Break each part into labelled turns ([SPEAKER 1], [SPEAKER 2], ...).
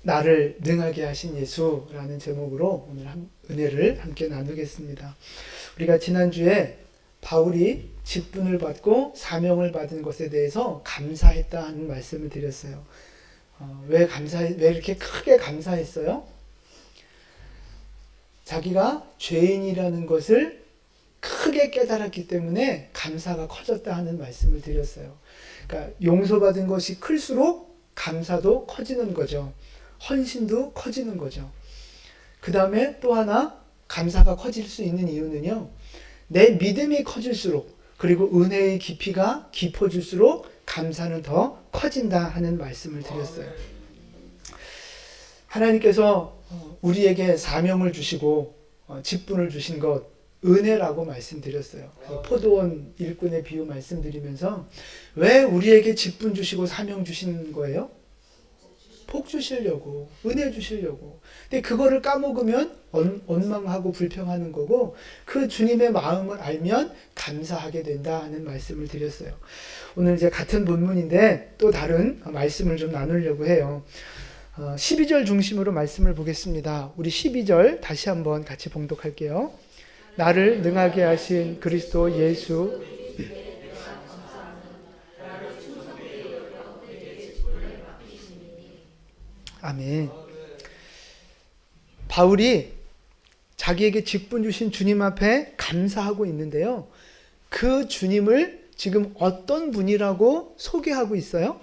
[SPEAKER 1] 나를 능하게 하신 예수라는 제목으로 오늘 은혜를 함께 나누겠습니다. 우리가 지난주에 바울이 직분을 받고 사명을 받은 것에 대해서 감사했다 하는 말씀을 드렸어요. 왜 이렇게 크게 감사했어요? 자기가 죄인이라는 것을 크게 깨달았기 때문에 감사가 커졌다 하는 말씀을 드렸어요. 그러니까 용서받은 것이 클수록 감사도 커지는 거죠. 헌신도 커지는 거죠. 그 다음에 또 하나 감사가 커질 수 있는 이유는요. 내 믿음이 커질수록 그리고 은혜의 깊이가 깊어질수록 감사는 더 커진다 하는 말씀을 드렸어요. 하나님께서 우리에게 사명을 주시고 직분을 주신 것 은혜라고 말씀드렸어요. 포도원 일꾼의 비유 말씀드리면서 왜 우리에게 직분 주시고 사명 주신 거예요? 복 주시려고, 은혜 주시려고. 근데 그거를 까먹으면 원망하고 불평하는 거고 그 주님의 마음을 알면 감사하게 된다 하는 말씀을 드렸어요. 오늘 이제 같은 본문인데 또 다른 말씀을 좀 나누려고 해요. 12절 중심으로 말씀을 보겠습니다. 우리 12절 다시 한번 같이 봉독할게요. 나를 능하게 하신 그리스도 예수 아멘. 바울이 자기에게 직분 주신 주님 앞에 감사하고 있는데요. 그 주님을 지금 어떤 분이라고 소개하고 있어요?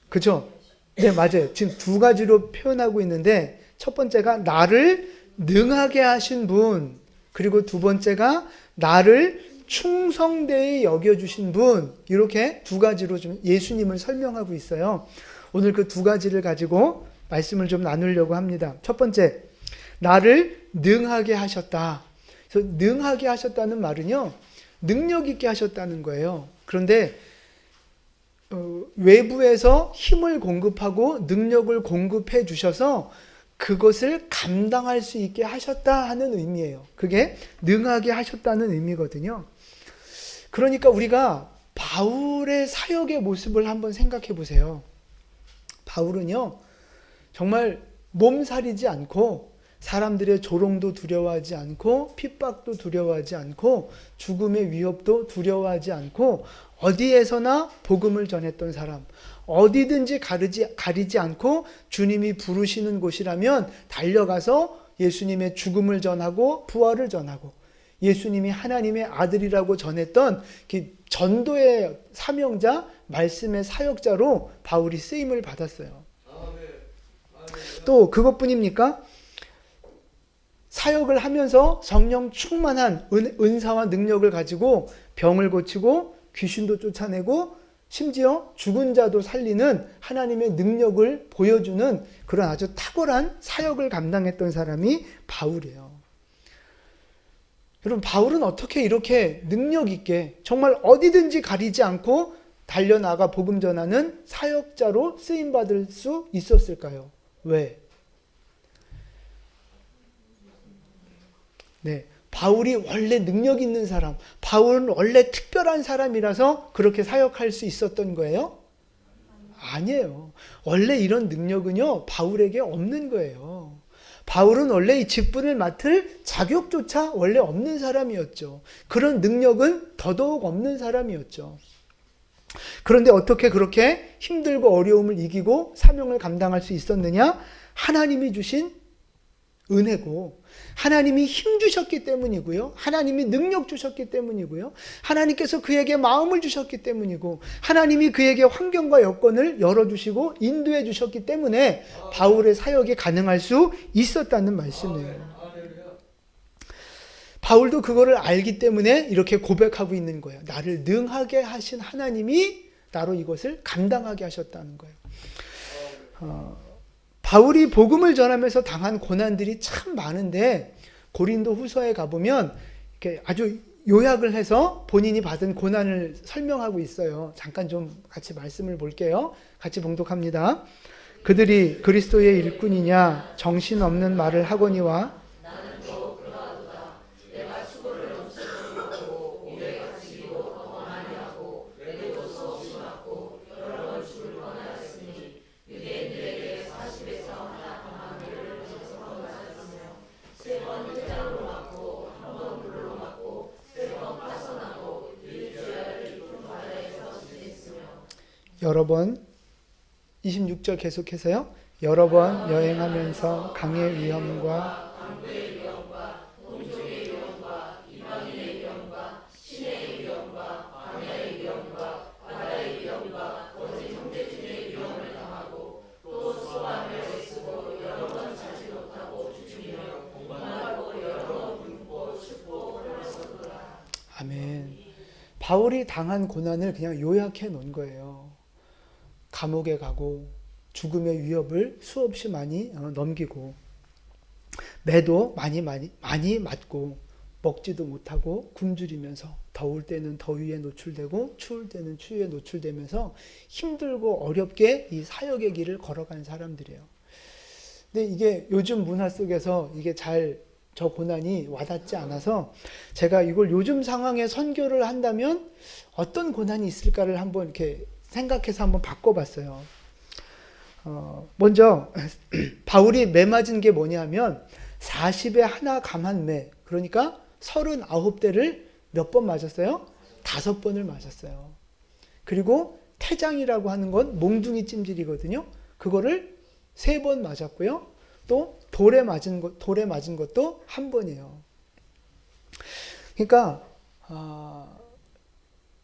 [SPEAKER 1] 그죠? 네, 맞아요. 지금 두 가지로 표현하고 있는데 첫 번째가 나를 능하게 하신 분, 그리고 두 번째가 나를 충성되이 여겨주신 분, 이렇게 두 가지로 좀 예수님을 설명하고 있어요. 오늘 그 두 가지를 가지고 말씀을 좀 나누려고 합니다. 첫 번째, 나를 능하게 하셨다. 그래서 능하게 하셨다는 말은요, 능력 있게 하셨다는 거예요. 그런데 외부에서 힘을 공급하고 능력을 공급해 주셔서 그것을 감당할 수 있게 하셨다 하는 의미예요. 그게 능하게 하셨다는 의미거든요. 그러니까 우리가 바울의 사역의 모습을 한번 생각해 보세요. 바울은요, 정말 몸살이지 않고 사람들의 조롱도 두려워하지 않고 핍박도 두려워하지 않고 죽음의 위협도 두려워하지 않고 어디에서나 복음을 전했던 사람, 어디든지 가리지 않고 주님이 부르시는 곳이라면 달려가서 예수님의 죽음을 전하고 부활을 전하고 예수님이 하나님의 아들이라고 전했던 전도의 사명자, 말씀의 사역자로 바울이 쓰임을 받았어요. 또 그것뿐입니까? 사역을 하면서 성령 충만한 은사와 능력을 가지고 병을 고치고 귀신도 쫓아내고 심지어 죽은 자도 살리는 하나님의 능력을 보여주는 그런 아주 탁월한 사역을 감당했던 사람이 바울이에요. 여러분, 바울은 어떻게 이렇게 능력 있게 정말 어디든지 가리지 않고 달려나가 복음 전하는 사역자로 쓰임받을 수 있었을까요? 왜? 네, 바울이 원래 능력 있는 사람, 바울은 원래 특별한 사람이라서 그렇게 사역할 수 있었던 거예요? 아니에요. 원래 이런 능력은요, 바울에게 없는 거예요. 바울은 원래 이 직분을 맡을 자격조차 원래 없는 사람이었죠. 그런 능력은 더더욱 없는 사람이었죠. 그런데 어떻게 그렇게 힘들고 어려움을 이기고 사명을 감당할 수 있었느냐? 하나님이 주신 은혜고 하나님이 힘 주셨기 때문이고요. 하나님이 능력 주셨기 때문이고요. 하나님께서 그에게 마음을 주셨기 때문이고 하나님이 그에게 환경과 여건을 열어주시고 인도해 주셨기 때문에 바울의 사역이 가능할 수 있었다는 말씀이에요. 바울도 그거를 알기 때문에 이렇게 고백하고 있는 거예요. 나를 능하게 하신 하나님이 나로 이것을 감당하게 하셨다는 거예요. 바울이 복음을 전하면서 당한 고난들이 참 많은데 고린도 후서에 가보면 이렇게 아주 요약을 해서 본인이 받은 고난을 설명하고 있어요. 잠깐 좀 같이 말씀을 볼게요. 같이 봉독합니다. 그들이 그리스도의 일꾼이냐 정신없는 말을 하거니와 여러 번 26절 계속해서요. 여러 번 여행하면서 강의 위험과 아멘. 바울이 당한 고난을 그냥 요약해 놓은 거예요. 감옥에 가고 죽음의 위협을 수없이 많이 넘기고 매도 많이 맞고 먹지도 못하고 굶주리면서 더울 때는 더위에 노출되고 추울 때는 추위에 노출되면서 힘들고 어렵게 이 사역의 길을 걸어간 사람들이에요. 근데 이게 요즘 문화 속에서 이게 저 고난이 와닿지 않아서 제가 이걸 요즘 상황에 선교를 한다면 어떤 고난이 있을까를 한번 이렇게 생각해서 한번 바꿔봤어요. 먼저 바울이 매 맞은 게 뭐냐면 40에 하나 감한 매, 그러니까 39대를 몇 번 맞았어요? 5번을 맞았어요. 그리고 태장이라고 하는 건 몽둥이 찜질이거든요. 그거를 3번 맞았고요. 또 돌에 맞은 것도 1번이에요. 그러니까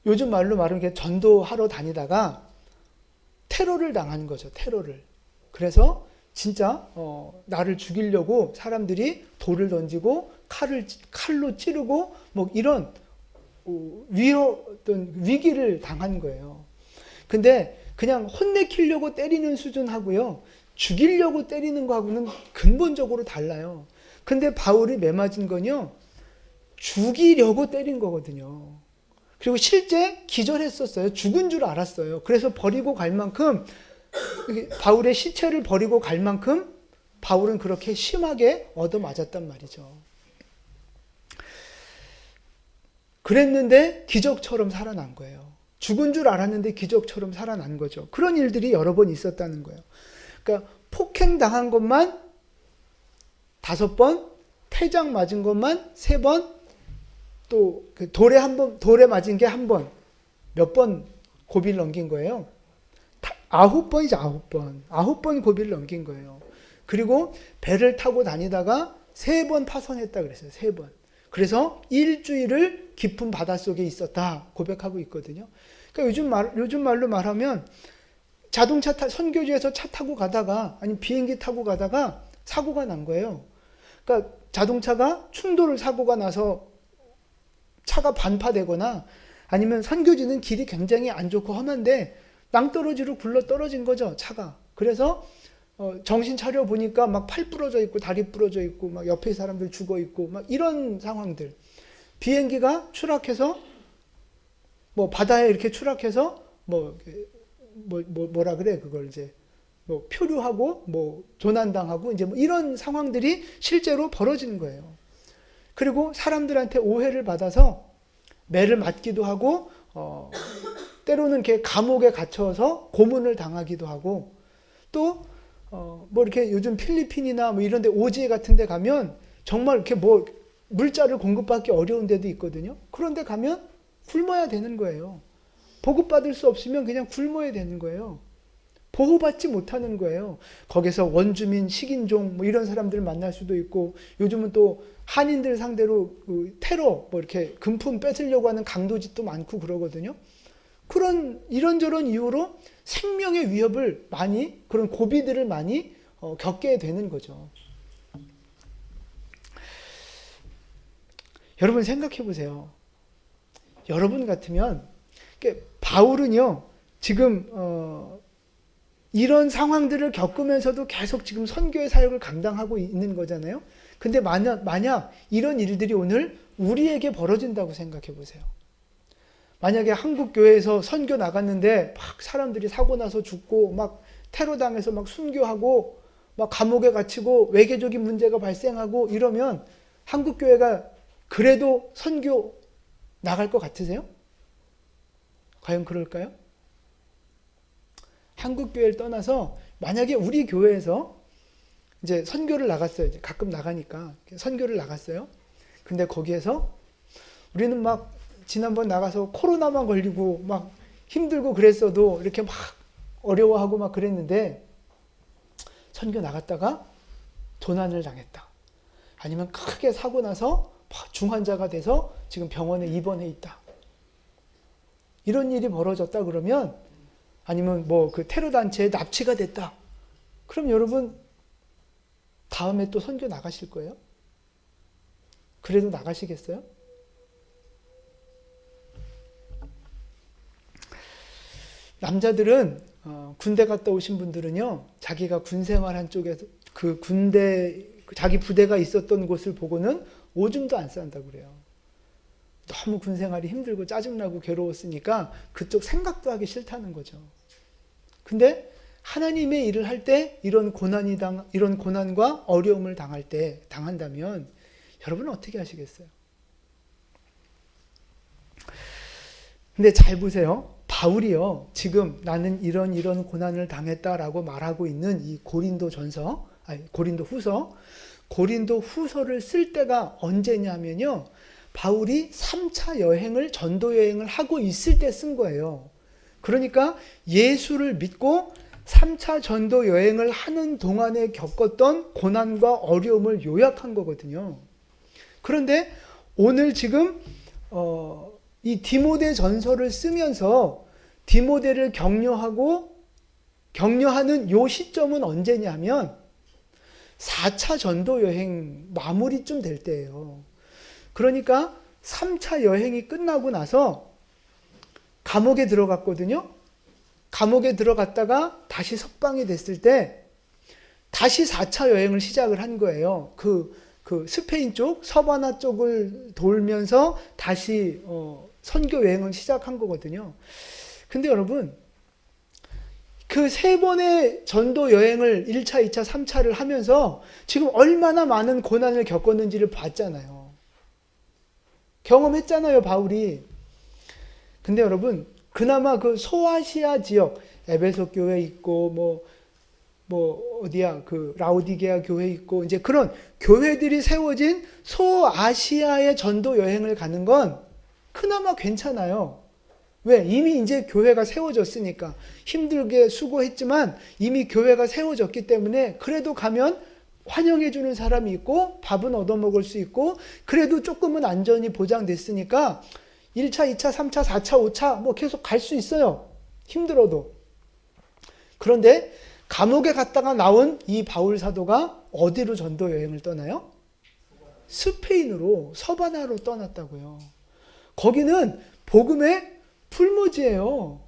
[SPEAKER 1] 요즘 말로 말하면 전도하러 다니다가 테러를 당한 거죠. 테러를. 그래서 진짜 나를 죽이려고 사람들이 돌을 던지고 칼로 찌르고 뭐 이런 어떤 위기를 당한 거예요. 근데 그냥 혼내키려고 때리는 수준하고요, 죽이려고 때리는 거하고는 근본적으로 달라요. 근데 바울이 매맞은 건요, 죽이려고 때린 거거든요. 그리고 실제 기절했었어요. 죽은 줄 알았어요. 그래서 버리고 갈 만큼, 바울의 시체를 버리고 갈 만큼 바울은 그렇게 심하게 얻어맞았단 말이죠. 그랬는데 기적처럼 살아난 거예요. 죽은 줄 알았는데 기적처럼 살아난 거죠. 그런 일들이 여러 번 있었다는 거예요. 그러니까 폭행당한 것만 5번, 태장 맞은 것만 3번, 또 돌에 맞은 게 1번, 몇 번 고비를 넘긴 거예요. 9번이죠, 9번. 9번 고비를 넘긴 거예요. 그리고 배를 타고 다니다가 3번 파손했다 그랬어요. 3번. 그래서 일주일을 깊은 바닷속에 있었다 고백하고 있거든요. 그러니까 요즘 말로 말하면 선교지에서 차 타고 가다가, 아니 비행기 타고 가다가 사고가 난 거예요. 그러니까 자동차가 충돌 사고가 나서 차가 반파되거나, 아니면 선교지는 길이 굉장히 안 좋고 험한데 낭떠러지로 굴러 떨어진 거죠, 차가. 그래서 정신 차려 보니까 막 팔 부러져 있고 다리 부러져 있고 막 옆에 사람들 죽어 있고 막 이런 상황들. 비행기가 추락해서 뭐 바다에 이렇게 추락해서 뭐라 그래, 그걸 이제 뭐 표류하고 뭐 조난당하고 이제 뭐 이런 상황들이 실제로 벌어진 거예요. 그리고 사람들한테 오해를 받아서 매를 맞기도 하고 때로는 이렇게 감옥에 갇혀서 고문을 당하기도 하고, 또 뭐 이렇게 요즘 필리핀이나 뭐 이런 데 오지에 같은 데 가면 정말 이렇게 뭐 물자를 공급받기 어려운 데도 있거든요. 그런 데 가면 굶어야 되는 거예요. 보급받을 수 없으면 그냥 굶어야 되는 거예요. 보호받지 못하는 거예요. 거기서 원주민, 식인종 뭐 이런 사람들을 만날 수도 있고, 요즘은 또 한인들 상대로 테러 뭐 이렇게 금품 뺏으려고 하는 강도짓도 많고 그러거든요. 그런 이런저런 이유로 생명의 위협을 많이, 그런 고비들을 많이 겪게 되는 거죠. 여러분 생각해 보세요. 여러분 같으면, 바울은요 지금 이런 상황들을 겪으면서도 계속 지금 선교의 사역을 감당하고 있는 거잖아요. 근데 만약 이런 일들이 오늘 우리에게 벌어진다고 생각해 보세요. 만약에 한국 교회에서 선교 나갔는데 막 사람들이 사고 나서 죽고 막 테러 당해서 막 순교하고 막 감옥에 갇히고 외교적인 문제가 발생하고 이러면 한국 교회가 그래도 선교 나갈 것 같으세요? 과연 그럴까요? 한국 교회를 떠나서 만약에 우리 교회에서 이제 선교를 나갔어요. 이제 가끔 나가니까 선교를 나갔어요. 근데 거기에서 우리는 막 지난번 나가서 코로나만 걸리고 막 힘들고 그랬어도 이렇게 막 어려워하고 막 그랬는데 선교 나갔다가 도난을 당했다. 아니면 크게 사고 나서 중환자가 돼서 지금 병원에 입원해 있다. 이런 일이 벌어졌다 그러면, 아니면 뭐 그 테러 단체에 납치가 됐다. 그럼 여러분 다음에 또 선교 나가실 거예요? 그래도 나가시겠어요? 남자들은 군대 갔다 오신 분들은요, 자기가 군 생활한 쪽에서 그 군대 자기 부대가 있었던 곳을 보고는 오줌도 안 싼다고 그래요. 너무 군 생활이 힘들고 짜증나고 괴로웠으니까 그쪽 생각도 하기 싫다는 거죠. 근데 하나님의 일을 할 때 이런 고난과 어려움을 당한다면 여러분은 어떻게 하시겠어요? 근데 잘 보세요. 바울이요, 지금 나는 이런 고난을 당했다라고 말하고 있는 이 고린도 후서를 쓸 때가 언제냐면요, 바울이 3차 여행을, 전도 여행을 하고 있을 때 쓴 거예요. 그러니까 예수를 믿고 3차 전도 여행을 하는 동안에 겪었던 고난과 어려움을 요약한 거거든요. 그런데 오늘 지금 이 디모데 전서를 쓰면서 디모데를 격려하는 요 시점은 언제냐면 4차 전도 여행 마무리쯤 될 때예요. 그러니까 3차 여행이 끝나고 나서 감옥에 들어갔거든요. 감옥에 들어갔다가 다시 석방이 됐을 때 다시 4차 여행을 시작을 한 거예요. 그 스페인 쪽, 서바나 쪽을 돌면서 다시 선교 여행을 시작한 거거든요. 근데 여러분, 그 3번의 전도 여행을 1차, 2차, 3차를 하면서 지금 얼마나 많은 고난을 겪었는지를 봤잖아요. 경험했잖아요, 바울이. 근데 여러분, 그나마 그 소아시아 지역, 에베소 교회 있고, 그 라오디게아 교회 있고, 이제 그런 교회들이 세워진 소아시아의 전도 여행을 가는 건 그나마 괜찮아요. 왜? 이미 이제 교회가 세워졌으니까. 힘들게 수고했지만 이미 교회가 세워졌기 때문에 그래도 가면 환영해 주는 사람이 있고 밥은 얻어먹을 수 있고 그래도 조금은 안전이 보장됐으니까 1차, 2차, 3차, 4차, 5차 뭐 계속 갈 수 있어요. 힘들어도. 그런데 감옥에 갔다가 나온 이 바울 사도가 어디로 전도 여행을 떠나요? 스페인으로, 서바나로 떠났다고요. 거기는 복음의 풀무지예요.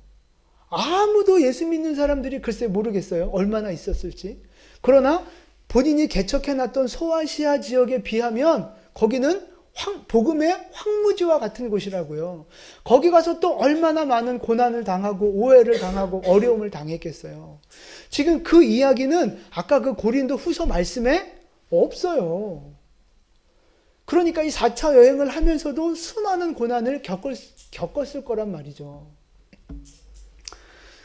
[SPEAKER 1] 아무도 예수 믿는 사람들이 글쎄 모르겠어요. 얼마나 있었을지. 그러나 본인이 개척해놨던 소아시아 지역에 비하면 거기는 복음의 황무지와 같은 곳이라고요. 거기 가서 또 얼마나 많은 고난을 당하고 오해를 당하고 어려움을 당했겠어요. 지금 그 이야기는 아까 그 고린도 후서 말씀에 없어요. 그러니까 이 4차 여행을 하면서도 수많은 고난을 겪었을 거란 말이죠.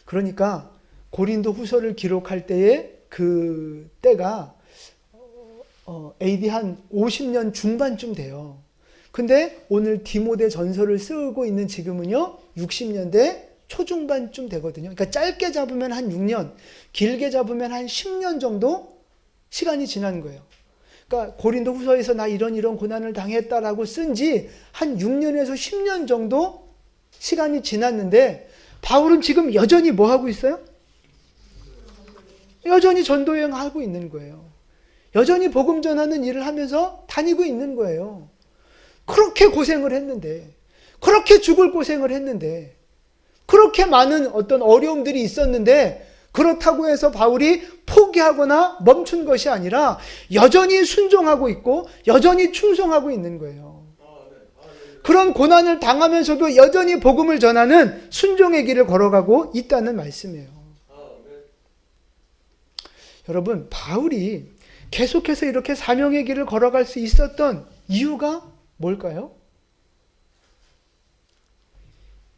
[SPEAKER 1] 그러니까 고린도 후서를 기록할 때에 그 때가 AD 한 50년 중반쯤 돼요. 근데 오늘 디모데 전서를 쓰고 있는 지금은요, 60년대 초중반쯤 되거든요. 그러니까 짧게 잡으면 한 6년, 길게 잡으면 한 10년 정도 시간이 지난 거예요. 그러니까 고린도 후서에서 나 이런 고난을 당했다라고 쓴 지 한 6년에서 10년 정도 시간이 지났는데 바울은 지금 여전히 뭐 하고 있어요? 여전히 전도여행 하고 있는 거예요. 여전히 복음 전하는 일을 하면서 다니고 있는 거예요. 그렇게 고생을 했는데, 그렇게 죽을 고생을 했는데, 그렇게 많은 어떤 어려움들이 있었는데, 그렇다고 해서 바울이 포기하거나 멈춘 것이 아니라 여전히 순종하고 있고 여전히 충성하고 있는 거예요. 그런 고난을 당하면서도 여전히 복음을 전하는 순종의 길을 걸어가고 있다는 말씀이에요. 여러분, 바울이 계속해서 이렇게 사명의 길을 걸어갈 수 있었던 이유가 뭘까요?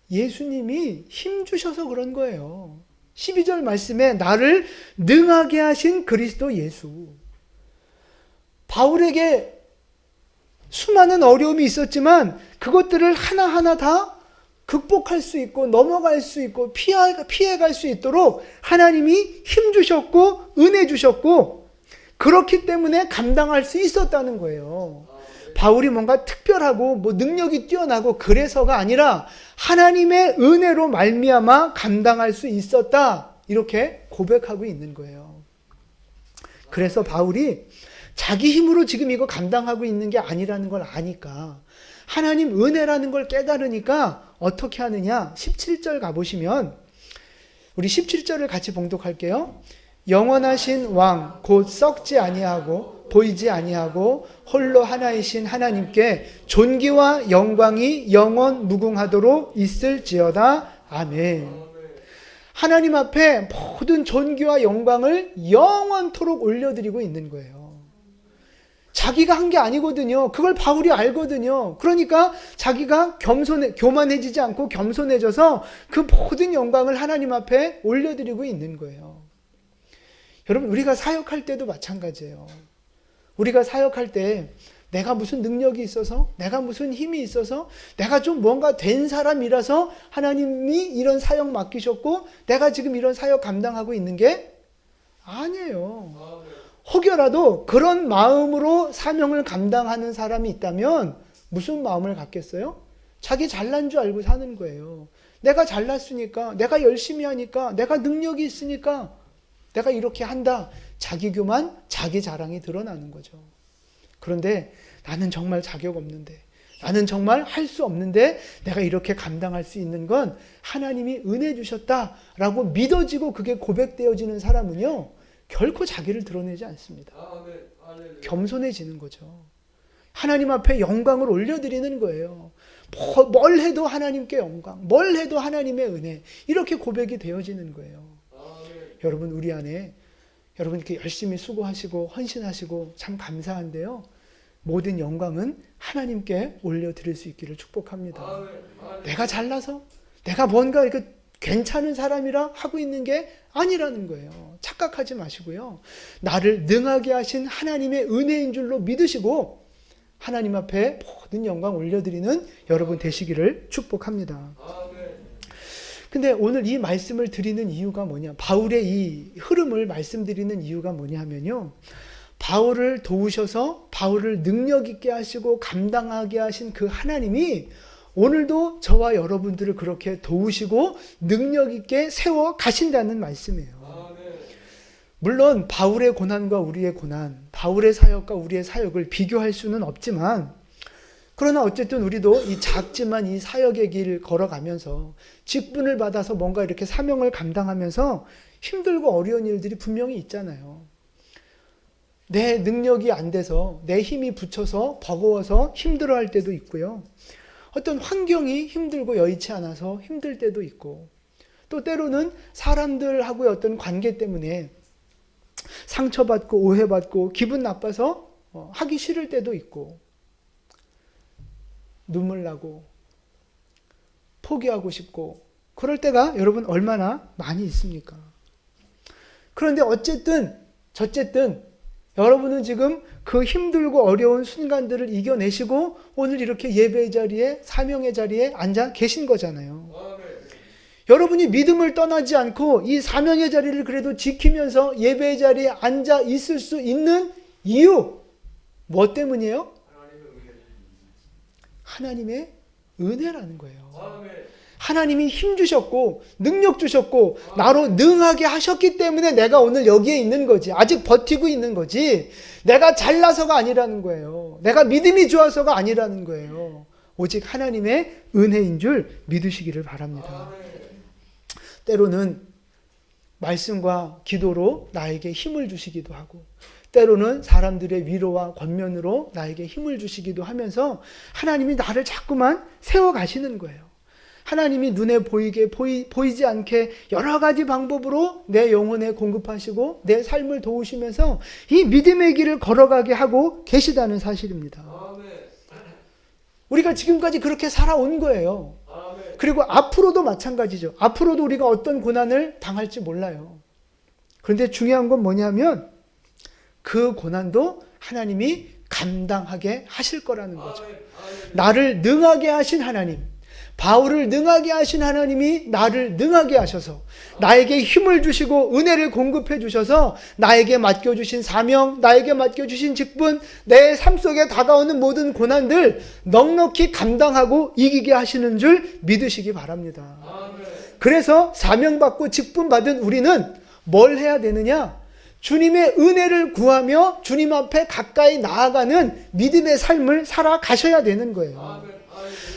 [SPEAKER 1] 예수님이 힘 주셔서 그런 거예요. 12절 말씀에 나를 능하게 하신 그리스도 예수. 바울에게 수많은 어려움이 있었지만 그것들을 하나하나 다 극복할 수 있고 넘어갈 수 있고 피해갈 수 있도록 하나님이 힘 주셨고 은혜 주셨고 그렇기 때문에 감당할 수 있었다는 거예요. 바울이 뭔가 특별하고 뭐 능력이 뛰어나고 그래서가 아니라 하나님의 은혜로 말미암아 감당할 수 있었다. 이렇게 고백하고 있는 거예요. 그래서 바울이 자기 힘으로 지금 이거 감당하고 있는 게 아니라는 걸 아니까 하나님 은혜라는 걸 깨달으니까 어떻게 하느냐? 17절 가보시면 우리 17절을 같이 봉독할게요. 영원하신 왕 곧 썩지 아니하고 보이지 아니하고 홀로 하나이신 하나님께 존귀와 영광이 영원 무궁하도록 있을지어다. 아멘. 하나님 앞에 모든 존귀와 영광을 영원토록 올려드리고 있는 거예요. 자기가 한 게 아니거든요. 그걸 바울이 알거든요. 그러니까 자기가 교만해지지 않고 겸손해져서 그 모든 영광을 하나님 앞에 올려드리고 있는 거예요. 여러분, 우리가 사역할 때도 마찬가지예요. 우리가 사역할 때 내가 무슨 능력이 있어서, 내가 무슨 힘이 있어서, 내가 좀 뭔가 된 사람이라서 하나님이 이런 사역 맡기셨고 내가 지금 이런 사역 감당하고 있는 게 아니에요. 혹여라도 그런 마음으로 사명을 감당하는 사람이 있다면 무슨 마음을 갖겠어요? 자기 잘난 줄 알고 사는 거예요. 내가 잘났으니까, 내가 열심히 하니까, 내가 능력이 있으니까 내가 이렇게 한다. 자기 교만, 자기 자랑이 드러나는 거죠. 그런데 나는 정말 자격 없는데, 나는 정말 할 수 없는데 내가 이렇게 감당할 수 있는 건 하나님이 은혜 주셨다라고 믿어지고 그게 고백되어지는 사람은요, 결코 자기를 드러내지 않습니다. 겸손해지는 거죠. 하나님 앞에 영광을 올려드리는 거예요. 뭘 해도 하나님께 영광, 뭘 해도 하나님의 은혜, 이렇게 고백이 되어지는 거예요. 여러분, 우리 안에 여러분 이렇게 열심히 수고하시고 헌신하시고 참 감사한데요, 모든 영광은 하나님께 올려드릴 수 있기를 축복합니다. 내가 잘나서 내가 뭔가 이렇게 괜찮은 사람이라 하고 있는 게 아니라는 거예요. 착각하지 마시고요. 나를 능하게 하신 하나님의 은혜인 줄로 믿으시고 하나님 앞에 모든 영광 올려드리는 여러분 되시기를 축복합니다. 근데 오늘 이 말씀을 드리는 이유가 뭐냐? 바울의 이 흐름을 말씀드리는 이유가 뭐냐 하면요, 바울을 도우셔서 바울을 능력 있게 하시고 감당하게 하신 그 하나님이 오늘도 저와 여러분들을 그렇게 도우시고 능력 있게 세워 가신다는 말씀이에요. 물론 바울의 고난과 우리의 고난, 바울의 사역과 우리의 사역을 비교할 수는 없지만, 그러나 어쨌든 우리도 이 작지만 이 사역의 길 걸어가면서 직분을 받아서 뭔가 이렇게 사명을 감당하면서 힘들고 어려운 일들이 분명히 있잖아요. 내 능력이 안 돼서, 내 힘이 붙여서 버거워서 힘들어할 때도 있고요. 어떤 환경이 힘들고 여의치 않아서 힘들 때도 있고, 또 때로는 사람들하고의 어떤 관계 때문에 상처받고 오해받고 기분 나빠서 하기 싫을 때도 있고, 눈물 나고 포기하고 싶고 그럴 때가 여러분 얼마나 많이 있습니까? 그런데 어쨌든 여러분은 지금 그 힘들고 어려운 순간들을 이겨내시고 오늘 이렇게 예배의 자리에, 사명의 자리에 앉아 계신 거잖아요. 여러분이 믿음을 떠나지 않고 이 사명의 자리를 그래도 지키면서 예배의 자리에 앉아 있을 수 있는 이유, 뭐 때문이에요? 하나님의 은혜라는 거예요. 하나님이 힘 주셨고 능력 주셨고 나로 능하게 하셨기 때문에 내가 오늘 여기에 있는 거지. 아직 버티고 있는 거지. 내가 잘나서가 아니라는 거예요. 내가 믿음이 좋아서가 아니라는 거예요. 오직 하나님의 은혜인 줄 믿으시기를 바랍니다. 때로는 말씀과 기도로 나에게 힘을 주시기도 하고, 때로는 사람들의 위로와 권면으로 나에게 힘을 주시기도 하면서 하나님이 나를 자꾸만 세워가시는 거예요. 하나님이 눈에 보이지 않게 여러 가지 방법으로 내 영혼에 공급하시고 내 삶을 도우시면서 이 믿음의 길을 걸어가게 하고 계시다는 사실입니다. 우리가 지금까지 그렇게 살아온 거예요. 그리고 앞으로도 마찬가지죠. 앞으로도 우리가 어떤 고난을 당할지 몰라요. 그런데 중요한 건 뭐냐면 그 고난도 하나님이 감당하게 하실 거라는 거죠. 나를 능하게 하신 하나님, 바울을 능하게 하신 하나님이 나를 능하게 하셔서 나에게 힘을 주시고 은혜를 공급해 주셔서 나에게 맡겨주신 사명, 나에게 맡겨주신 직분, 내 삶 속에 다가오는 모든 고난들 넉넉히 감당하고 이기게 하시는 줄 믿으시기 바랍니다. 그래서 사명받고 직분받은 우리는 뭘 해야 되느냐? 주님의 은혜를 구하며 주님 앞에 가까이 나아가는 믿음의 삶을 살아가셔야 되는 거예요.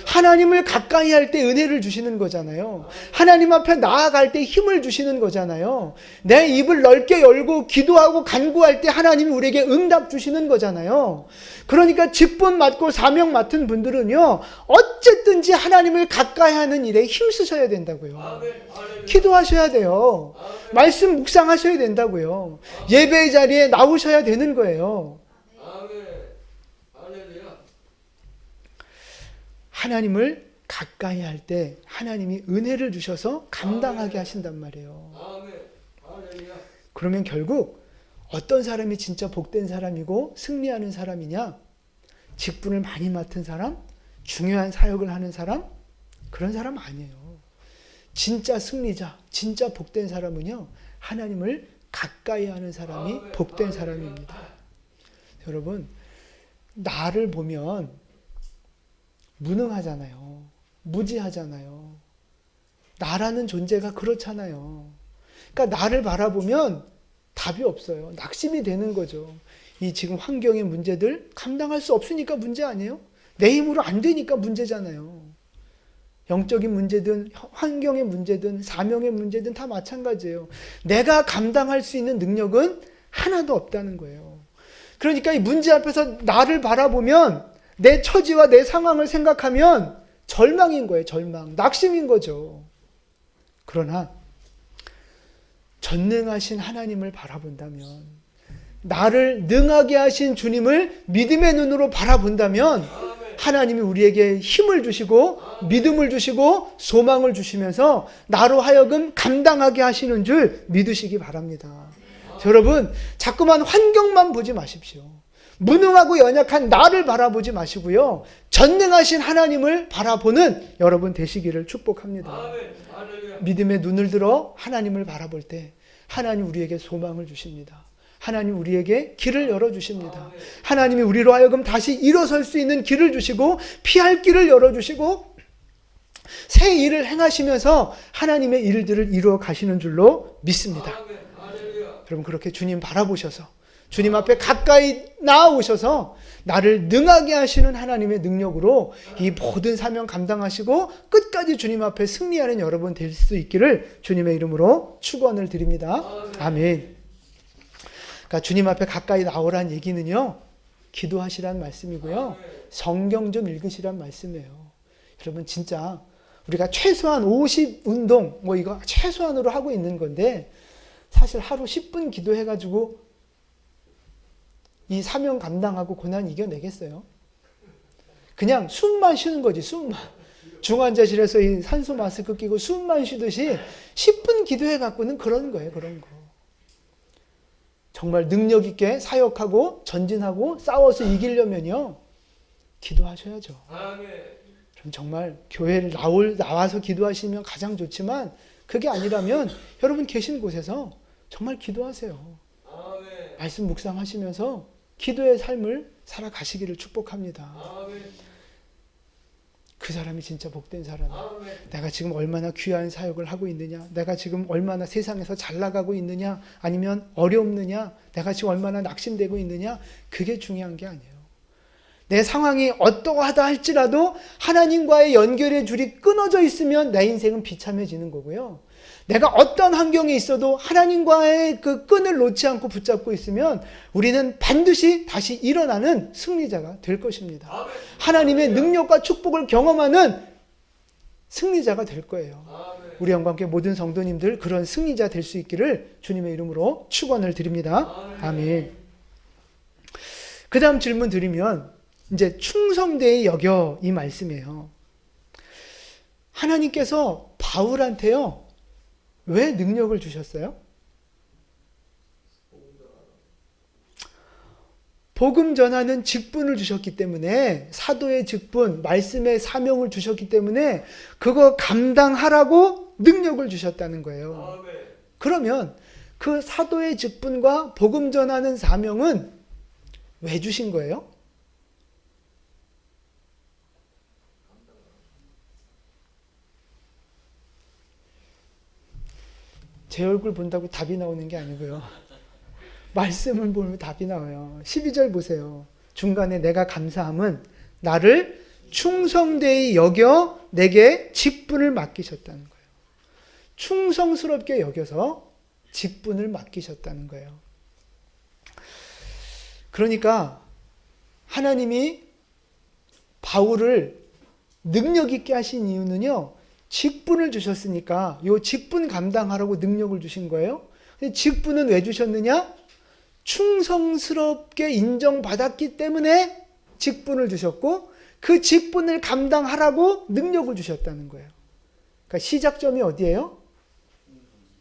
[SPEAKER 1] 하나님을 가까이 할 때 은혜를 주시는 거잖아요. 하나님 앞에 나아갈 때 힘을 주시는 거잖아요. 내 입을 넓게 열고 기도하고 간구할 때 하나님이 우리에게 응답 주시는 거잖아요. 그러니까 직분 맡고 사명 맡은 분들은요, 어쨌든지 하나님을 가까이 하는 일에 힘쓰셔야 된다고요. 기도하셔야 돼요. 말씀 묵상하셔야 된다고요. 예배의 자리에 나오셔야 되는 거예요. 하나님을 가까이 할 때 하나님이 은혜를 주셔서 감당하게 하신단 말이에요. 그러면 결국 어떤 사람이 진짜 복된 사람이고 승리하는 사람이냐? 직분을 많이 맡은 사람? 중요한 사역을 하는 사람? 그런 사람 아니에요. 진짜 승리자, 진짜 복된 사람은요, 하나님을 가까이 하는 사람이 복된 사람입니다. 여러분, 나를 보면 무능하잖아요. 무지하잖아요. 나라는 존재가 그렇잖아요. 그러니까 나를 바라보면 답이 없어요. 낙심이 되는 거죠. 이 지금 환경의 문제들 감당할 수 없으니까 문제 아니에요? 내 힘으로 안 되니까 문제잖아요. 영적인 문제든 환경의 문제든 사명의 문제든 다 마찬가지예요. 내가 감당할 수 있는 능력은 하나도 없다는 거예요. 그러니까 이 문제 앞에서 나를 바라보면 내 처지와 내 상황을 생각하면 절망인 거예요. 절망. 낙심인 거죠. 그러나 전능하신 하나님을 바라본다면, 나를 능하게 하신 주님을 믿음의 눈으로 바라본다면 하나님이 우리에게 힘을 주시고 믿음을 주시고 소망을 주시면서 나로 하여금 감당하게 하시는 줄 믿으시기 바랍니다. 여러분, 자꾸만 환경만 보지 마십시오. 무능하고 연약한 나를 바라보지 마시고요, 전능하신 하나님을 바라보는 여러분 되시기를 축복합니다. 믿음의 눈을 들어 하나님을 바라볼 때 하나님 우리에게 소망을 주십니다. 하나님 우리에게 길을 열어주십니다. 하나님이 우리로 하여금 다시 일어설 수 있는 길을 주시고 피할 길을 열어주시고 새 일을 행하시면서 하나님의 일들을 이루어 가시는 줄로 믿습니다. 여러분, 그렇게 주님 바라보셔서 주님 앞에 가까이 나아오셔서 나를 능하게 하시는 하나님의 능력으로 이 모든 사명 감당하시고 끝까지 주님 앞에 승리하는 여러분 될 수 있기를 주님의 이름으로 축원을 드립니다. 아멘. 그러니까 주님 앞에 가까이 나오란 얘기는요, 기도하시란 말씀이고요, 성경 좀 읽으시란 말씀이에요. 여러분, 진짜 우리가 최소한 50운동 뭐 이거 최소한으로 하고 있는 건데, 사실 하루 10분 기도해가지고 이 사명 감당하고 고난 이겨내겠어요? 그냥 숨만 쉬는 거지, 숨만. 중환자실에서 이 산소 마스크 끼고 숨만 쉬듯이 10분 기도해갖고는 그런 거예요, 그런 거. 정말 능력 있게 사역하고 전진하고 싸워서 이기려면요, 기도하셔야죠. 그럼 정말 교회를 나와서 기도하시면 가장 좋지만, 그게 아니라면 여러분 계신 곳에서 정말 기도하세요. 말씀 묵상하시면서 기도의 삶을 살아가시기를 축복합니다. 그 사람이 진짜 복된 사람이에요. 내가 지금 얼마나 귀한 사역을 하고 있느냐, 내가 지금 얼마나 세상에서 잘 나가고 있느냐, 아니면 어렵느냐, 내가 지금 얼마나 낙심되고 있느냐, 그게 중요한 게 아니에요. 내 상황이 어떠하다 할지라도 하나님과의 연결의 줄이 끊어져 있으면 내 인생은 비참해지는 거고요, 내가 어떤 환경에 있어도 하나님과의 그 끈을 놓지 않고 붙잡고 있으면 우리는 반드시 다시 일어나는 승리자가 될 것입니다. 하나님의 능력과 축복을 경험하는 승리자가 될 거예요. 우리 영과 함께 모든 성도님들 그런 승리자 될 수 있기를 주님의 이름으로 축원을 드립니다. 아멘. 그 다음 질문 드리면 이제 충성되이 여겨 이 말씀이에요. 하나님께서 바울한테요, 왜 능력을 주셨어요? 복음 전하는 직분을 주셨기 때문에, 사도의 직분, 말씀의 사명을 주셨기 때문에 그거 감당하라고 능력을 주셨다는 거예요. 그러면 그 사도의 직분과 복음 전하는 사명은 왜 주신 거예요? 제 얼굴 본다고 답이 나오는 게 아니고요. 말씀을 보면 답이 나와요. 12절 보세요. 중간에 내가 감사함은 나를 충성되이 여겨 내게 직분을 맡기셨다는 거예요. 충성스럽게 여겨서 직분을 맡기셨다는 거예요. 그러니까 하나님이 바울을 능력 있게 하신 이유는요, 직분을 주셨으니까 이 직분 감당하라고 능력을 주신 거예요. 직분은 왜 주셨느냐? 충성스럽게 인정받았기 때문에 직분을 주셨고, 그 직분을 감당하라고 능력을 주셨다는 거예요. 그러니까 시작점이 어디예요?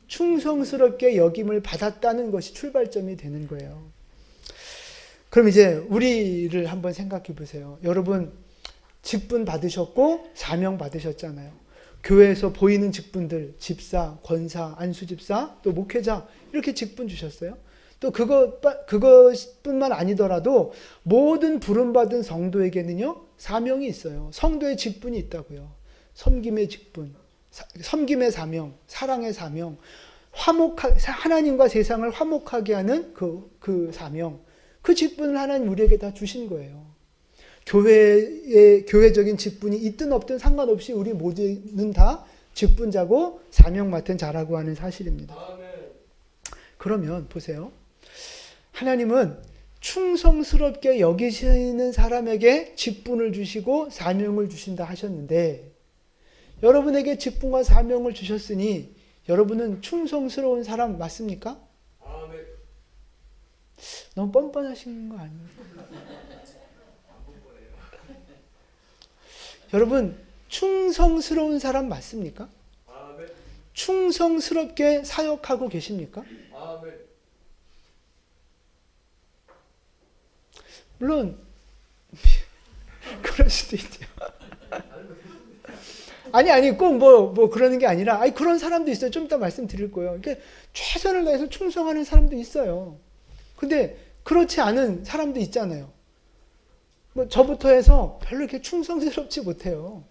[SPEAKER 1] 충성스럽게 여김을 받았다는 것이 출발점이 되는 거예요. 그럼 이제 우리를 한번 생각해 보세요. 여러분 직분 받으셨고 사명 받으셨잖아요. 교회에서 보이는 직분들, 집사, 권사, 안수집사, 또 목회자, 이렇게 직분 주셨어요. 또 그것뿐만 아니더라도 모든 부름받은 성도에게는요, 사명이 있어요. 성도의 직분이 있다고요. 섬김의 직분, 섬김의 사명, 사랑의 사명, 하나님과 세상을 화목하게 하는 그 사명, 그 직분을 하나님 우리에게 다 주신 거예요. 교회적인 직분이 있든 없든 상관없이 우리 모두는 다 직분자고 사명 맡은 자라고 하는 사실입니다. 그러면 보세요. 하나님은 충성스럽게 여기시는 사람에게 직분을 주시고 사명을 주신다 하셨는데, 여러분에게 직분과 사명을 주셨으니 여러분은 충성스러운 사람 맞습니까? 너무 뻔뻔하신 거 아니에요? 여러분 충성스러운 사람 맞습니까? 충성스럽게 사역하고 계십니까? 물론 그럴 수도 있죠. 아니 꼭 뭐 그러는 게 아니라, 그런 사람도 있어요. 좀 이따 말씀드릴 거예요. 그러니까 최선을 다해서 충성하는 사람도 있어요. 근데 그렇지 않은 사람도 있잖아요. 뭐 저부터 해서 별로 이렇게 충성스럽지 못해요.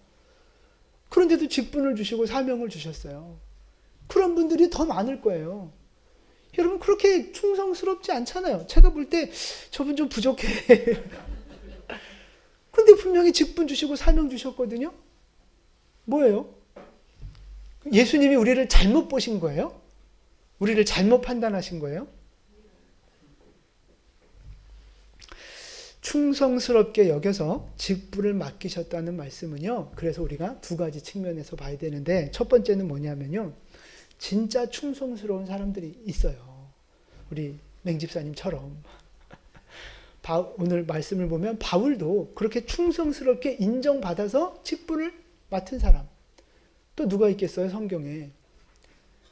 [SPEAKER 1] 그런데도 직분을 주시고 사명을 주셨어요. 그런 분들이 더 많을 거예요. 여러분 그렇게 충성스럽지 않잖아요. 제가 볼 때 저분 좀 부족해. 근데 분명히 직분 주시고 사명 주셨거든요. 뭐예요? 예수님이 우리를 잘못 보신 거예요? 우리를 잘못 판단하신 거예요? 충성스럽게 여겨서 직분을 맡기셨다는 말씀은요, 그래서 우리가 두 가지 측면에서 봐야 되는데, 첫 번째는 뭐냐면요, 진짜 충성스러운 사람들이 있어요. 우리 맹집사님처럼. 오늘 말씀을 보면 바울도 그렇게 충성스럽게 인정받아서 직분을 맡은 사람. 또 누가 있겠어요, 성경에?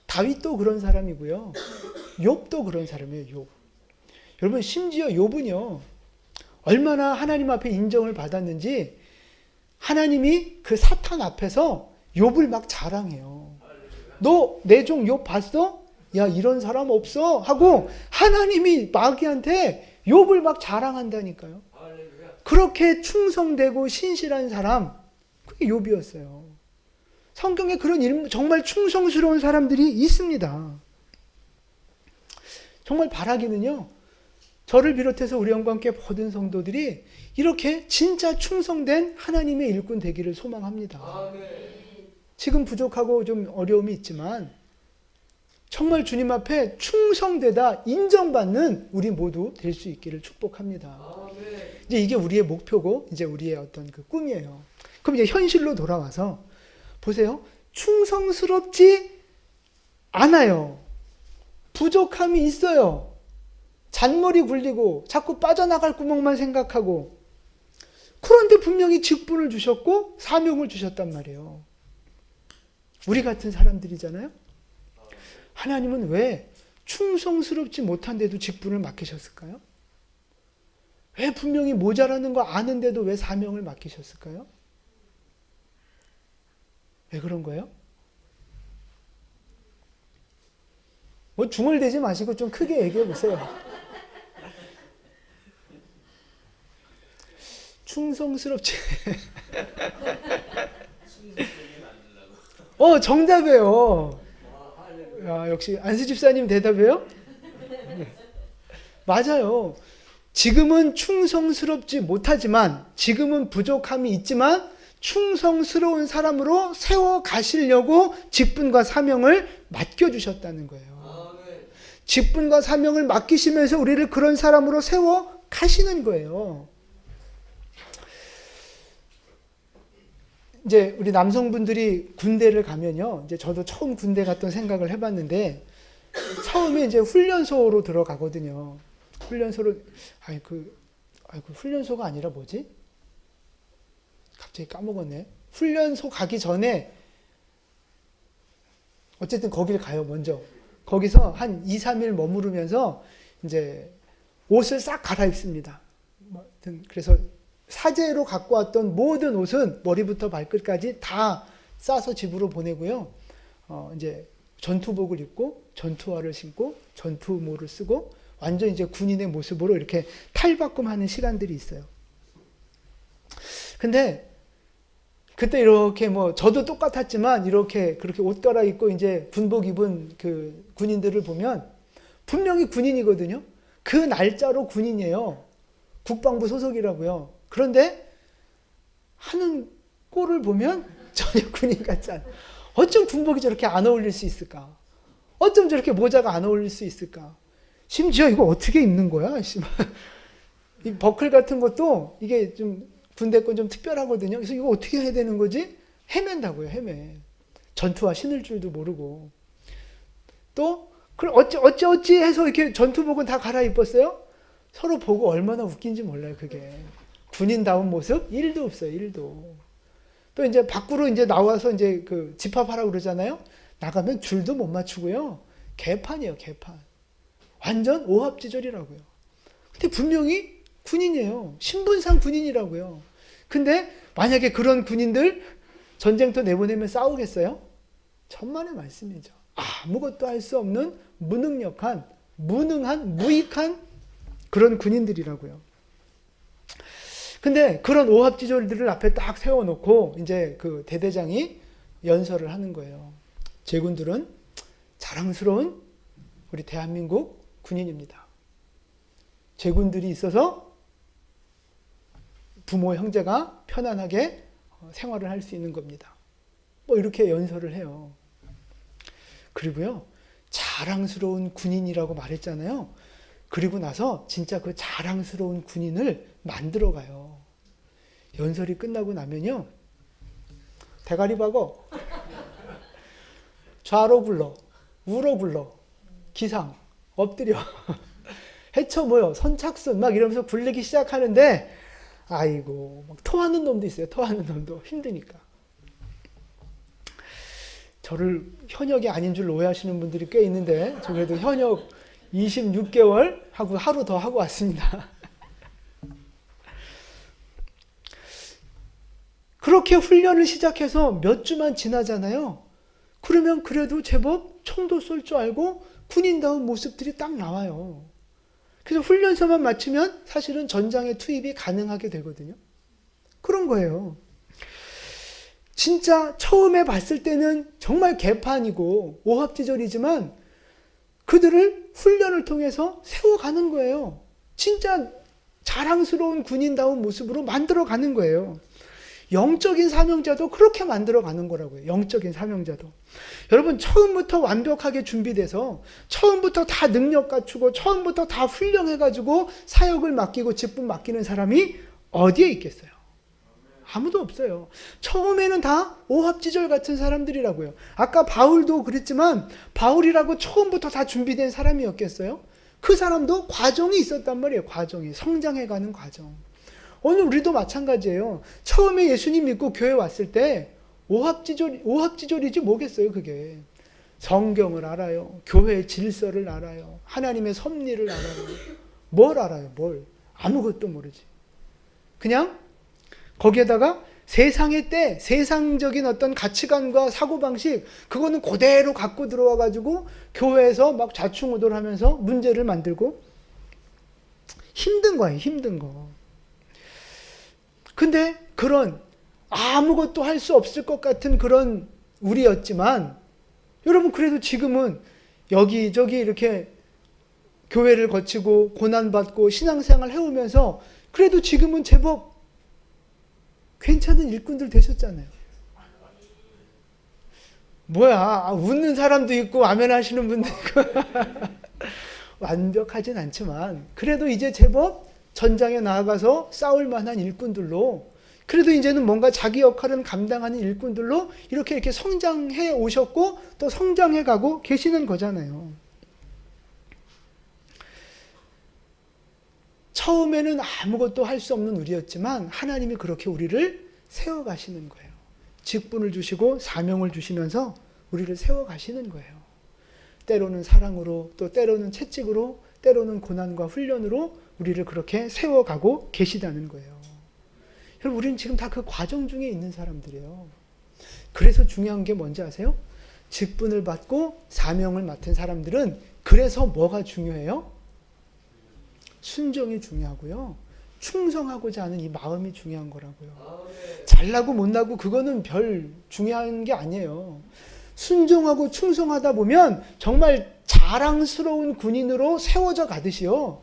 [SPEAKER 1] 다윗도 그런 사람이고요. 욥도 그런 사람이에요, 욥. 여러분 심지어 욥은요, 얼마나 하나님 앞에 인정을 받았는지 하나님이 그 사탄 앞에서 욥을 막 자랑해요. 너 내 종 욥 봤어? 야, 이런 사람 없어 하고 하나님이 마귀한테 욥을 막 자랑한다니까요. 그렇게 충성되고 신실한 사람, 그게 욥이었어요. 성경에 그런 정말 충성스러운 사람들이 있습니다. 정말 바라기는요, 저를 비롯해서 우리 영과 함께 모든 성도들이 이렇게 진짜 충성된 하나님의 일꾼 되기를 소망합니다. 지금 부족하고 좀 어려움이 있지만 정말 주님 앞에 충성되다 인정받는 우리 모두 될 수 있기를 축복합니다. 이제 이게 우리의 목표고 이제 우리의 어떤 그 꿈이에요. 그럼 이제 현실로 돌아와서 보세요. 충성스럽지 않아요. 부족함이 있어요. 잔머리 굴리고 자꾸 빠져나갈 구멍만 생각하고, 그런데 분명히 직분을 주셨고 사명을 주셨단 말이에요. 우리 같은 사람들이잖아요. 하나님은 왜 충성스럽지 못한데도 직분을 맡기셨을까요? 왜 분명히 모자라는 거 아는데도 왜 사명을 맡기셨을까요? 왜 그런 거예요? 뭐 중얼대지 마시고 좀 크게 얘기해 보세요. 충성스럽지. 정답이에요. 야, 역시 안수 집사님 대답이에요? 네. 맞아요. 지금은 충성스럽지 못하지만, 지금은 부족함이 있지만 충성스러운 사람으로 세워 가시려고 직분과 사명을 맡겨주셨다는 거예요. 직분과 사명을 맡기시면서 우리를 그런 사람으로 세워 가시는 거예요. 이제 우리 남성분들이 군대를 가면요, 이제 저도 처음 군대 갔던 생각을 해봤는데, 처음에 이제 훈련소로 들어가거든요. 훈련소로, 훈련소가 아니라 뭐지? 갑자기 까먹었네. 훈련소 가기 전에, 어쨌든 거길 가요, 먼저. 거기서 한 2, 3일 머무르면서, 이제, 옷을 싹 갈아입습니다. 그래서, 사제로 갖고 왔던 모든 옷은 머리부터 발끝까지 다 싸서 집으로 보내고요. 이제 전투복을 입고 전투화를 신고 전투모를 쓰고 완전 이제 군인의 모습으로 이렇게 탈바꿈하는 시간들이 있어요. 근데 그때 이렇게 저도 똑같았지만 이렇게 그렇게 옷 갈아입고 이제 군복 입은 그 군인들을 보면 분명히 군인이거든요. 그 날짜로 군인이에요. 국방부 소속이라고요. 그런데 하는 꼴을 보면 전혀 군인 같지 않아요. 어쩜 군복이 저렇게 안 어울릴 수 있을까? 어쩜 저렇게 모자가 안 어울릴 수 있을까? 심지어 이거 어떻게 입는 거야? 이 버클 같은 것도 이게 좀 군대 건 좀 특별하거든요. 그래서 이거 어떻게 해야 되는 거지? 헤맨다고요, 헤매. 전투화 신을 줄도 모르고. 또 그럼 어찌 해서 이렇게 전투복은 다 갈아입었어요? 서로 보고 얼마나 웃긴지 몰라요, 그게. 군인다운 모습 1도 없어요, 1도. 또 이제 밖으로 이제 나와서 이제 그 집합하라고 그러잖아요. 나가면 줄도 못 맞추고요. 개판이에요, 개판. 완전 오합지졸이라고요. 근데 분명히 군인이에요. 신분상 군인이라고요. 근데 만약에 그런 군인들 전쟁터 내보내면 싸우겠어요? 천만의 말씀이죠. 아무것도 할 수 없는 무능력한, 무능한, 무익한 그런 군인들이라고요. 근데 그런 오합지졸들을 앞에 딱 세워놓고 이제 그 대대장이 연설을 하는 거예요. 제군들은 자랑스러운 우리 대한민국 군인입니다. 제군들이 있어서 부모 형제가 편안하게 생활을 할 수 있는 겁니다. 이렇게 연설을 해요. 그리고요, 자랑스러운 군인이라고 말했잖아요. 그리고 나서 진짜 그 자랑스러운 군인을 만들어 가요. 연설이 끝나고 나면요, 대가리 박어, 좌로 굴러, 우로 굴러, 기상, 엎드려, 헤쳐 모여, 선착순 막 이러면서 굴리기 시작하는데, 아이고, 막 토하는 놈도 있어요. 토하는 놈도 힘드니까. 저를 현역이 아닌 줄 오해하시는 분들이 꽤 있는데, 저 그래도 현역 26개월 하고 하루 더 하고 왔습니다. 그렇게 훈련을 시작해서 몇 주만 지나잖아요. 그러면 그래도 제법 총도 쏠 줄 알고 군인다운 모습들이 딱 나와요. 그래서 훈련소만 마치면 사실은 전장에 투입이 가능하게 되거든요. 그런 거예요. 진짜 처음에 봤을 때는 정말 개판이고 오합지졸이지만 그들을 훈련을 통해서 세워가는 거예요. 진짜 자랑스러운 군인다운 모습으로 만들어가는 거예요. 영적인 사명자도 그렇게 만들어가는 거라고요. 영적인 사명자도. 여러분, 처음부터 완벽하게 준비돼서 처음부터 다 능력 갖추고 처음부터 다 훌륭해가지고 사역을 맡기고 직분 맡기는 사람이 어디에 있겠어요? 아무도 없어요. 처음에는 다 오합지졸 같은 사람들이라고요. 아까 바울도 그랬지만 바울이라고 처음부터 다 준비된 사람이었겠어요? 그 사람도 과정이 있었단 말이에요. 과정이. 성장해가는 과정. 오늘 우리도 마찬가지예요. 처음에 예수님 믿고 교회 왔을 때 오합지졸이지 뭐겠어요, 그게. 성경을 알아요. 교회의 질서를 알아요. 하나님의 섭리를 알아요. 뭘 알아요, 뭘. 아무것도 모르지. 그냥 거기에다가 세상의 때, 세상적인 어떤 가치관과 사고방식, 그거는 그대로 갖고 들어와가지고 교회에서 막 좌충우돌하면서 문제를 만들고 힘든 거예요, 힘든 거. 근데 그런 아무것도 할 수 없을 것 같은 그런 우리였지만, 여러분 그래도 지금은 여기저기 이렇게 교회를 거치고 고난받고 신앙생활 해오면서 그래도 지금은 제법 괜찮은 일꾼들 되셨잖아요. 뭐야, 웃는 사람도 있고 아멘 하시는 분도 있고 완벽하진 않지만 그래도 이제 제법 전장에 나아가서 싸울 만한 일꾼들로, 그래도 이제는 뭔가 자기 역할은 감당하는 일꾼들로 이렇게 성장해 오셨고 또 성장해 가고 계시는 거잖아요. 처음에는 아무것도 할 수 없는 우리였지만 하나님이 그렇게 우리를 세워가시는 거예요. 직분을 주시고 사명을 주시면서 우리를 세워가시는 거예요. 때로는 사랑으로, 또 때로는 채찍으로, 때로는 고난과 훈련으로 우리를 그렇게 세워가고 계시다는 거예요. 여러분, 우리는 지금 다 그 과정 중에 있는 사람들이에요. 그래서 중요한 게 뭔지 아세요? 직분을 받고 사명을 맡은 사람들은 그래서 뭐가 중요해요? 순종이 중요하고요. 충성하고자 하는 이 마음이 중요한 거라고요. 잘나고 못나고 그거는 별 중요한 게 아니에요. 순종하고 충성하다 보면 정말 자랑스러운 군인으로 세워져 가듯이요.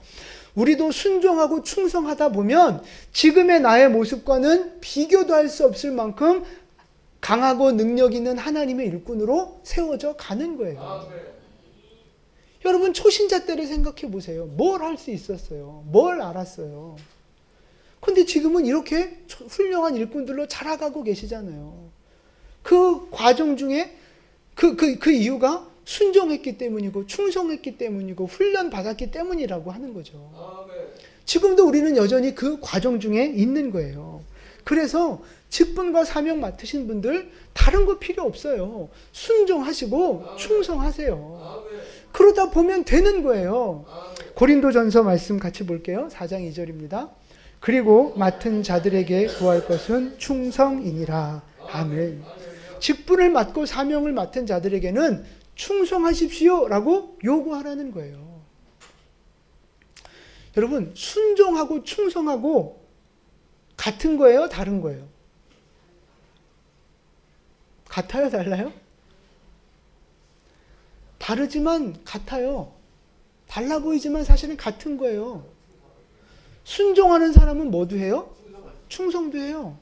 [SPEAKER 1] 우리도 순종하고 충성하다 보면 지금의 나의 모습과는 비교도 할 수 없을 만큼 강하고 능력 있는 하나님의 일꾼으로 세워져 가는 거예요. 여러분 초신자 때를 생각해 보세요. 뭘 할 수 있었어요? 뭘 알았어요? 근데 지금은 이렇게 훌륭한 일꾼들로 자라가고 계시잖아요. 그 과정 중에 그 이유가 순종했기 때문이고 충성했기 때문이고 훈련 받았기 때문이라고 하는 거죠. 지금도 우리는 여전히 그 과정 중에 있는 거예요. 그래서 직분과 사명 맡으신 분들 다른 거 필요 없어요. 순종하시고 충성하세요. 그러다 보면 되는 거예요. 고린도전서 말씀 같이 볼게요. 4장 2절입니다. 그리고 맡은 자들에게 구할 것은 충성이니라. 아멘. 직분을 맡고 사명을 맡은 자들에게는 충성하십시오 라고 요구하라는 거예요. 여러분, 순종하고 충성하고 같은 거예요? 다른 거예요? 같아요? 달라요? 다르지만 같아요. 달라 보이지만 사실은 같은 거예요. 순종하는 사람은 뭐도 해요? 충성도 해요.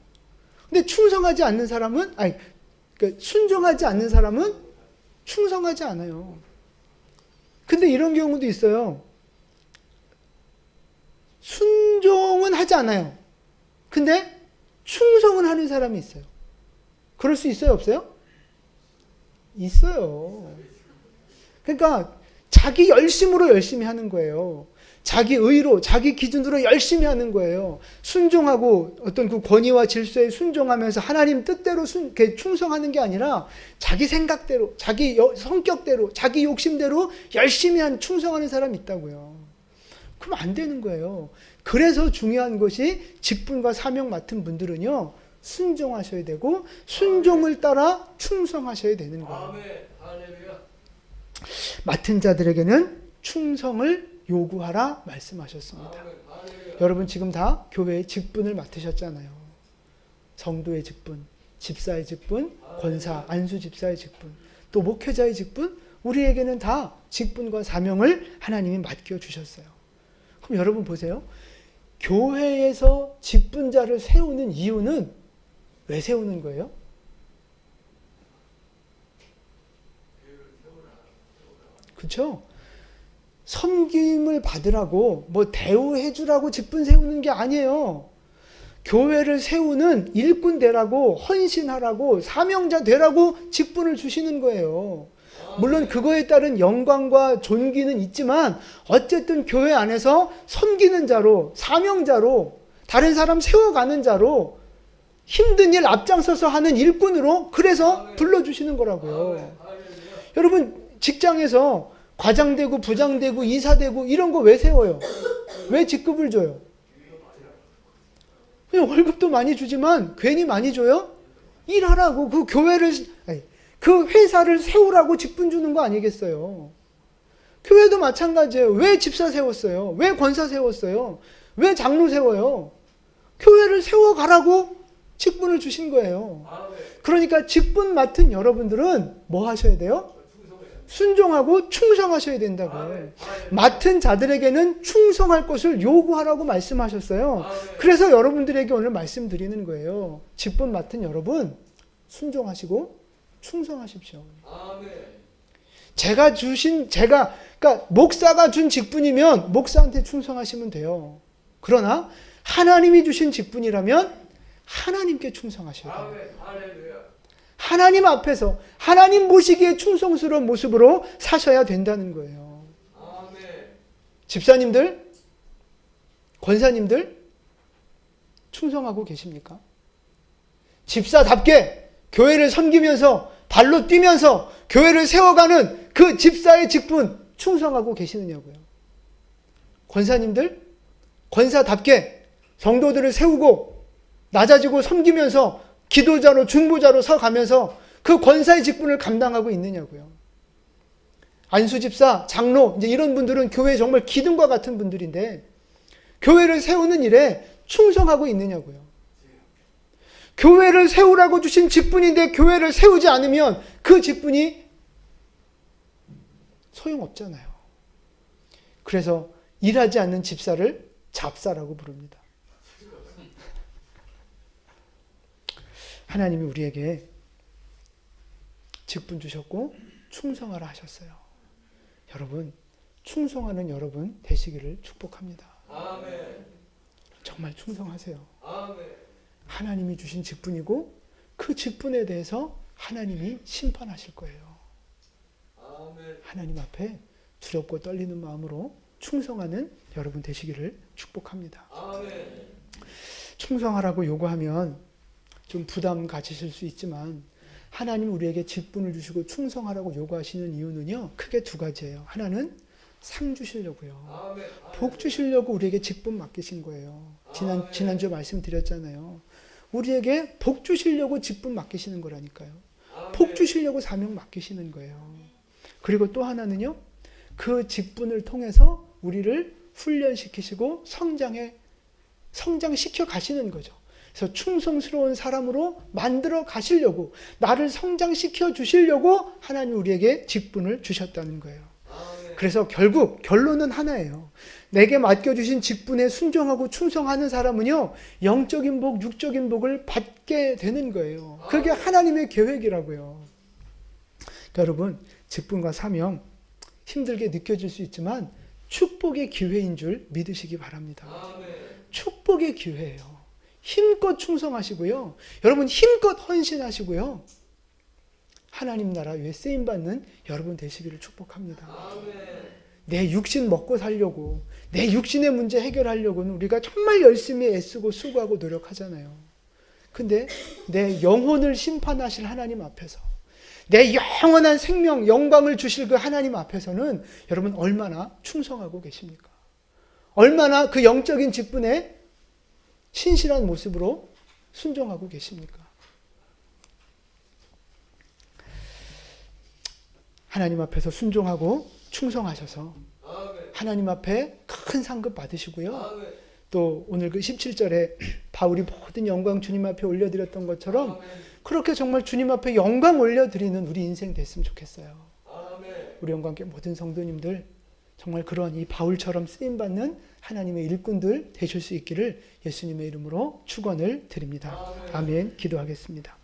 [SPEAKER 1] 근데 충성하지 않는 사람은, 그러니까 순종하지 않는 사람은 충성하지 않아요. 근데 이런 경우도 있어요. 순종은 하지 않아요. 근데 충성은 하는 사람이 있어요. 그럴 수 있어요? 없어요? 있어요. 그러니까 자기 열심으로 열심히 하는 거예요. 자기 의로, 자기 기준으로 열심히 하는 거예요. 순종하고 어떤 그 권위와 질서에 순종하면서 하나님 뜻대로 충성하는 게 아니라 자기 생각대로, 자기 성격대로, 자기 욕심대로 열심히 충성하는 사람이 있다고요. 그럼 안 되는 거예요. 그래서 중요한 것이 직분과 사명 맡은 분들은요, 순종하셔야 되고 순종을 따라 충성하셔야 되는 거예요. 맡은 자들에게는 충성을 요구하라 말씀하셨습니다. 여러분 지금 다 교회의 직분을 맡으셨잖아요. 성도의 직분, 집사의 직분, 권사, 안수 집사의 직분, 또 목회자의 직분, 우리에게는 다 직분과 사명을 하나님이 맡겨주셨어요. 그럼 여러분 보세요. 교회에서 직분자를 세우는 이유는 왜 세우는 거예요? 그렇죠? 섬김을 받으라고 뭐 대우해 주라고 직분 세우는 게 아니에요. 교회를 세우는 일꾼 되라고, 헌신하라고, 사명자 되라고 직분을 주시는 거예요. 물론 그거에 따른 영광과 존귀는 있지만 어쨌든 교회 안에서 섬기는 자로, 사명자로, 다른 사람 세워가는 자로, 힘든 일 앞장서서 하는 일꾼으로 그래서 불러주시는 거라고요. 여러분 직장에서 과장되고 부장되고 이사되고 이런 거 왜 세워요? 왜 직급을 줘요? 그냥 월급도 많이 주지만 괜히 많이 줘요? 일하라고 그 교회를 아니, 그 회사를 세우라고 직분 주는 거 아니겠어요? 교회도 마찬가지예요. 왜 집사 세웠어요? 왜 권사 세웠어요? 왜 장로 세워요? 교회를 세워가라고 직분을 주신 거예요. 그러니까 직분 맡은 여러분들은 뭐 하셔야 돼요? 순종하고 충성하셔야 된다고요. 맡은 자들에게는 충성할 것을 요구하라고 말씀하셨어요. 그래서 여러분들에게 오늘 말씀드리는 거예요. 직분 맡은 여러분 순종하시고 충성하십시오. 그러니까 목사가 준 직분이면 목사한테 충성하시면 돼요. 그러나 하나님이 주신 직분이라면 하나님께 충성하셔야 돼요. 하나님 앞에서 하나님 보시기에 충성스러운 모습으로 사셔야 된다는 거예요. 집사님들, 권사님들 충성하고 계십니까? 집사답게 교회를 섬기면서 발로 뛰면서 교회를 세워가는 그 집사의 직분 충성하고 계시느냐고요. 권사님들, 권사답게 성도들을 세우고 낮아지고 섬기면서 기도자로 중보자로 서가면서 그 권사의 직분을 감당하고 있느냐고요. 안수집사, 장로 이제 이런 분들은 교회에 정말 기둥과 같은 분들인데 교회를 세우는 일에 충성하고 있느냐고요. 교회를 세우라고 주신 직분인데 교회를 세우지 않으면 그 직분이 소용없잖아요. 그래서 일하지 않는 집사를 잡사라고 부릅니다. 하나님이 우리에게 직분 주셨고 충성하라 하셨어요. 여러분, 충성하는 여러분 되시기를 축복합니다. 아멘. 정말 충성하세요. 아멘. 하나님이 주신 직분이고 그 직분에 대해서 하나님이 심판하실 거예요. 아멘. 하나님 앞에 두렵고 떨리는 마음으로 충성하는 여러분 되시기를 축복합니다. 아멘. 충성하라고 요구하면 좀 부담 가지실 수 있지만 하나님 우리에게 직분을 주시고 충성하라고 요구하시는 이유는요, 크게 두 가지예요. 하나는 상 주시려고요. 복 주시려고 우리에게 직분 맡기신 거예요. 지난주에 말씀드렸잖아요. 우리에게 복 주시려고 직분 맡기시는 거라니까요. 복 주시려고 사명 맡기시는 거예요. 그리고 또 하나는요, 그 직분을 통해서 우리를 훈련시키시고 성장시켜 가시는 거죠. 그래서 충성스러운 사람으로 만들어 가시려고, 나를 성장시켜 주시려고 하나님 우리에게 직분을 주셨다는 거예요. 그래서 결국 결론은 하나예요. 내게 맡겨주신 직분에 순종하고 충성하는 사람은요, 영적인 복, 육적인 복을 받게 되는 거예요. 그게 하나님의 계획이라고요. 여러분, 직분과 사명 힘들게 느껴질 수 있지만 축복의 기회인 줄 믿으시기 바랍니다. 축복의 기회예요. 힘껏 충성하시고요. 여러분 힘껏 헌신하시고요. 하나님 나라 위에 쓰임받는 여러분 되시기를 축복합니다. 내 육신 먹고 살려고, 내 육신의 문제 해결하려고는 우리가 정말 열심히 애쓰고 수고하고 노력하잖아요. 근데 내 영혼을 심판하실 하나님 앞에서, 내 영원한 생명, 영광을 주실 그 하나님 앞에서는 여러분 얼마나 충성하고 계십니까? 얼마나 그 영적인 직분에 신실한 모습으로 순종하고 계십니까? 하나님 앞에서 순종하고 충성하셔서 하나님 앞에 큰 상급 받으시고요. 또 오늘 그 17절에 바울이 모든 영광 주님 앞에 올려드렸던 것처럼 그렇게 정말 주님 앞에 영광 올려드리는 우리 인생 됐으면 좋겠어요. 우리 영광교회 모든 성도님들 정말 그런 이 바울처럼 쓰임받는 하나님의 일꾼들 되실 수 있기를 예수님의 이름으로 축원을 드립니다. 아멘. 기도하겠습니다.